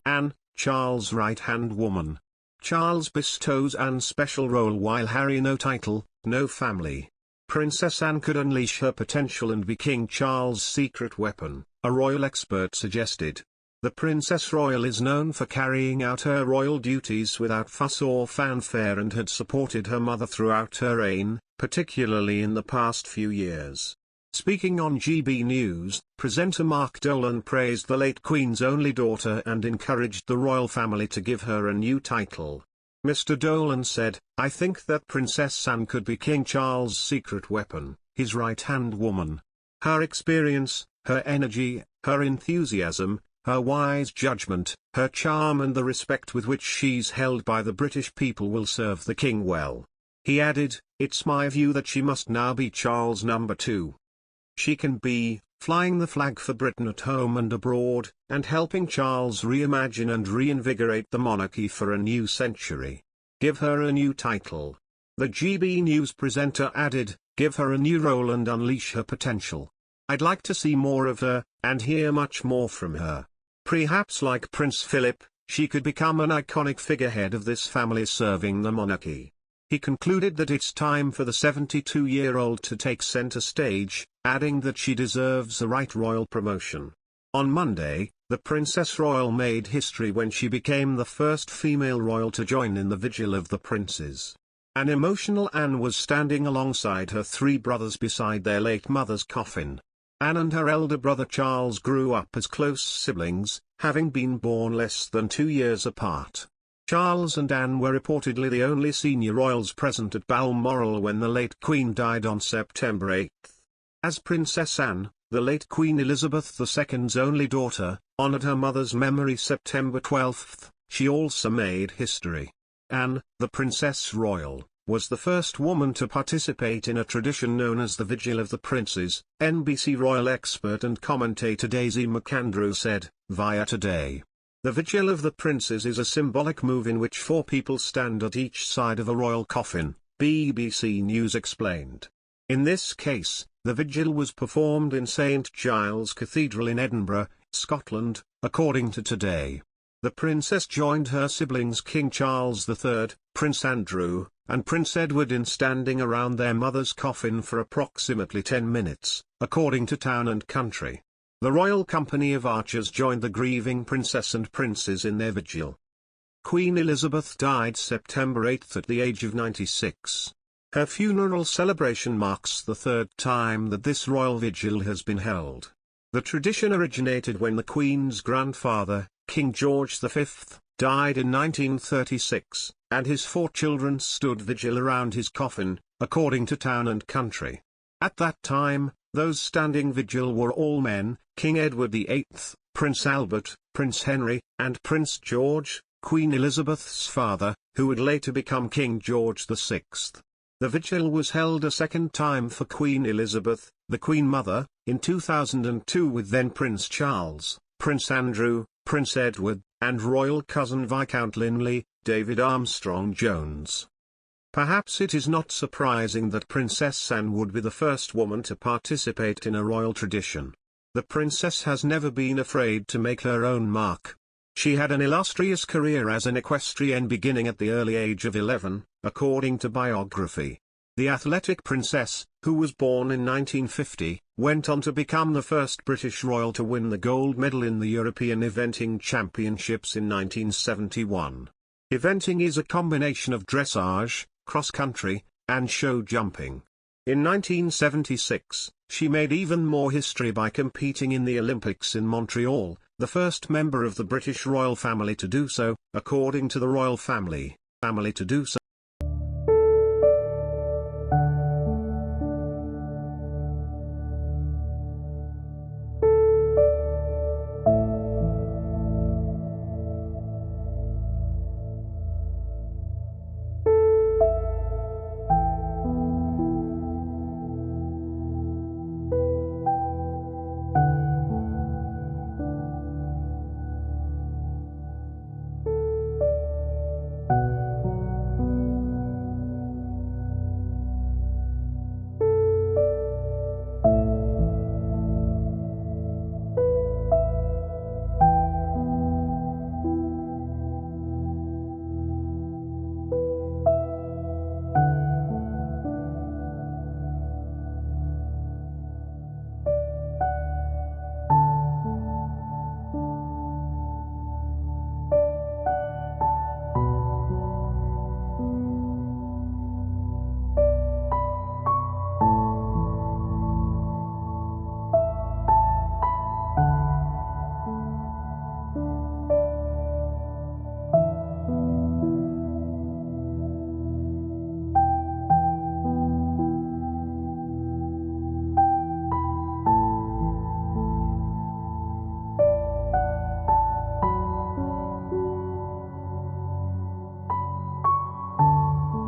Anne, Charles' right-hand woman. Charles bestows Anne special role while Harry no title, no family. Princess Anne could unleash her potential and be King Charles' secret weapon, a royal expert suggested. The Princess Royal is known for carrying out her royal duties without fuss or fanfare and had supported her mother throughout her reign, particularly in the past few years. Speaking on GB News, presenter Mark Dolan praised the late Queen's only daughter and encouraged the royal family to give her a new title. Mr. Dolan said, "I think that Princess Anne could be King Charles' secret weapon, his right-hand woman. Her experience, her energy, her enthusiasm, her wise judgment, her charm and the respect with which she's held by the British people will serve the King well." He added, "It's my view that she must now be Charles' number 2. She can be, flying the flag for Britain at home and abroad, and helping Charles reimagine and reinvigorate the monarchy for a new century. Give her a new title." The GB News presenter added, "Give her a new role and unleash her potential. I'd like to see more of her, and hear much more from her. Perhaps like Prince Philip, she could become an iconic figurehead of this family serving the monarchy." He concluded that it's time for the 72-year-old to take center stage, adding that she deserves the right royal promotion. On Monday, the Princess Royal made history when she became the first female royal to join in the Vigil of the Princes. An emotional Anne was standing alongside her 3 brothers beside their late mother's coffin. Anne and her elder brother Charles grew up as close siblings, having been born less than 2 years apart. Charles and Anne were reportedly the only senior royals present at Balmoral when the late Queen died on September 8. As Princess Anne, the late Queen Elizabeth II's only daughter, honored her mother's memory September 12, she also made history. Anne, the Princess Royal, was the first woman to participate in a tradition known as the Vigil of the Princes, NBC royal expert and commentator Daisy McAndrew said, via Today. The Vigil of the Princes is a symbolic move in which 4 people stand at each side of a royal coffin, BBC News explained. In this case, the vigil was performed in St Giles Cathedral in Edinburgh, Scotland, according to Today. The princess joined her siblings King Charles III, Prince Andrew, and Prince Edward in standing around their mother's coffin for approximately 10 minutes, according to Town and Country. The Royal Company of Archers joined the grieving princess and princes in their vigil. Queen Elizabeth died September 8 at the age of 96. Her funeral celebration marks the 3rd time that this royal vigil has been held. The tradition originated when the Queen's grandfather, King George V, died in 1936, and his 4 children stood vigil around his coffin, according to Town and Country. At that time, those standing vigil were all men: King Edward VIII, Prince Albert, Prince Henry, and Prince George, Queen Elizabeth's father, who would later become King George VI. The vigil was held a second time for Queen Elizabeth, the Queen Mother, in 2002 with then Prince Charles, Prince Andrew, Prince Edward, and royal cousin Viscount Linley, David Armstrong-Jones. Perhaps it is not surprising that Princess Anne would be the first woman to participate in a royal tradition. The princess has never been afraid to make her own mark. She had an illustrious career as an equestrian beginning at the early age of 11, according to biography. The athletic princess, who was born in 1950, went on to become the first British royal to win the gold medal in the European Eventing Championships in 1971. Eventing is a combination of dressage, cross-country, and show jumping. In 1976, she made even more history by competing in the Olympics in Montreal, the first member of the British royal family to do so, according to the royal family to do so.